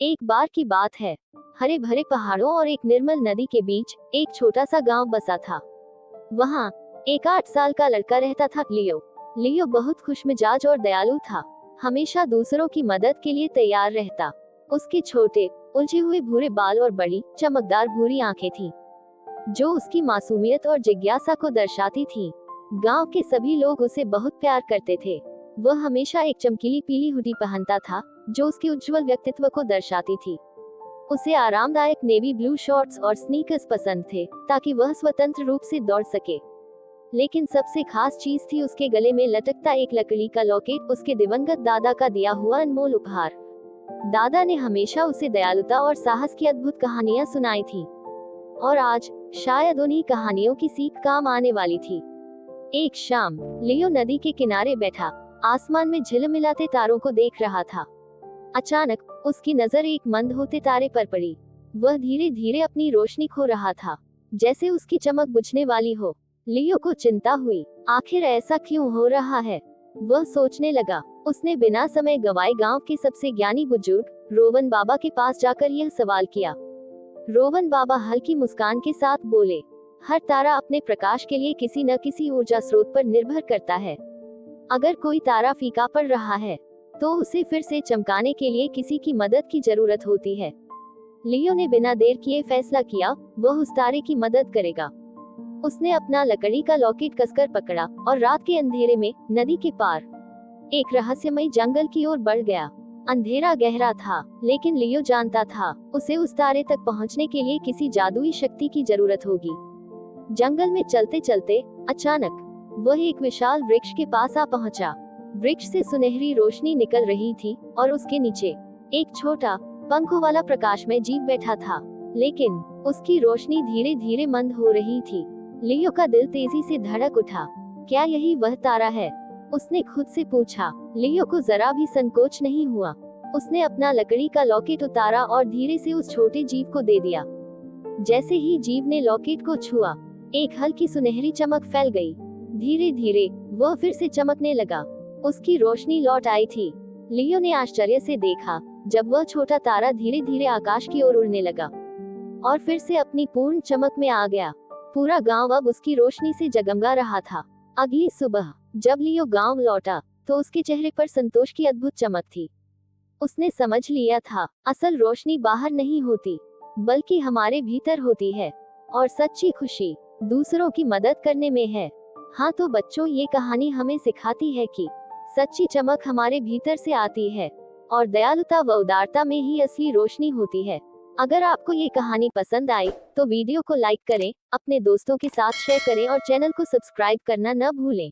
एक बार की बात है। हरे भरे पहाड़ों और एक निर्मल नदी के बीच एक छोटा सा गांव बसा था। वहां एक 8 साल का लड़का रहता था, लियो। लियो बहुत खुशमिजाज और दयालु था। हमेशा दूसरों की मदद के लिए तैयार रहता। उसके छोटे उलझे हुए भूरे बाल और बड़ी चमकदार भूरी आंखें थीं, जो उसकी मासूमियत और जिज्ञासा को दर्शाती थीं। गांव के सभी लोग उसे बहुत प्यार करते थे। वह हमेशा एक चमकीली पीली हुडी पहनता था, जो उसके उज्जवल व्यक्तित्व को दर्शाती थी। उसे आरामदायक नेवी ब्लू शॉर्ट्स और स्नीकर्स पसंद थे, ताकि वह स्वतंत्र रूप से दौड़ सके। लेकिन सबसे खास चीज थी उसके गले में लटकता एक लकड़ी का लॉकेट, उसके दिवंगत दादा का दिया हुआ अनमोल उपहार। दादा ने हमेशा उसे दयालुता और साहस की अद्भुत कहानियां सुनाई थी, और आज शायद उन्हीं कहानियों की सीख काम आने वाली थी। एक शाम लियो नदी के किनारे बैठा आसमान में झिलमिलाते तारों को देख रहा था। अचानक उसकी नजर एक मंद होते तारे पर पड़ी। वह धीरे धीरे अपनी रोशनी खो रहा था, जैसे उसकी चमक बुझने वाली हो। लियो को चिंता हुई, आखिर ऐसा क्यों हो रहा है। वह सोचने लगा। उसने बिना समय गवाए गांव के सबसे ज्ञानी बुजुर्ग रोवन बाबा के पास जाकर यह सवाल किया। रोवन बाबा हल्की मुस्कान के साथ बोले, हर तारा अपने प्रकाश के लिए किसी न किसी ऊर्जा स्रोत पर निर्भर करता है। अगर कोई तारा फीका पड़ रहा है, तो उसे फिर से चमकाने के लिए किसी की मदद की जरूरत होती है। लियो ने बिना देर किए फैसला किया, वह उस तारे की मदद करेगा। उसने अपना लकड़ी का लॉकेट कसकर पकड़ा और रात के अंधेरे में नदी के पार एक रहस्यमयी जंगल की ओर बढ़ गया। अंधेरा गहरा था, लेकिन लियो जानता था उसे उस तारे तक पहुंचने के लिए किसी जादुई शक्ति की जरूरत होगी। जंगल में चलते चलते अचानक वह एक विशाल वृक्ष के पास आ पहुंचा। वृक्ष से सुनहरी रोशनी निकल रही थी और उसके नीचे एक छोटा पंखों वाला प्रकाश में जीव बैठा था, लेकिन उसकी रोशनी धीरे धीरे मंद हो रही थी। लियो का दिल तेजी से धड़क उठा। क्या यही वह तारा है? उसने खुद से पूछा। लियो को जरा भी संकोच नहीं हुआ। उसने अपना लकड़ी का लॉकेट उतारा और धीरे से उस छोटे जीव को दे दिया। जैसे ही जीव ने लॉकेट को छुआ, एक हल्की सुनहरी चमक फैल गई। धीरे धीरे वह फिर से चमकने लगा। उसकी रोशनी लौट आई थी। लियो ने आश्चर्य से देखा जब वह छोटा तारा धीरे धीरे आकाश की ओर उड़ने लगा और फिर से अपनी पूर्ण चमक में आ गया। पूरा गांव अब उसकी रोशनी से जगमगा रहा था। अगली सुबह जब लियो गांव लौटा, तो उसके चेहरे पर संतोष की अद्भुत चमक थी। उसने समझ लिया था, असल रोशनी बाहर नहीं होती, बल्कि हमारे भीतर होती है, और सच्ची खुशी दूसरों की मदद करने में है। हाँ तो बच्चों, ये कहानी हमें सिखाती है कि सच्ची चमक हमारे भीतर से आती है, और दयालुता व उदारता में ही असली रोशनी होती है। अगर आपको ये कहानी पसंद आई, तो वीडियो को लाइक करें, अपने दोस्तों के साथ शेयर करें और चैनल को सब्सक्राइब करना न भूलें।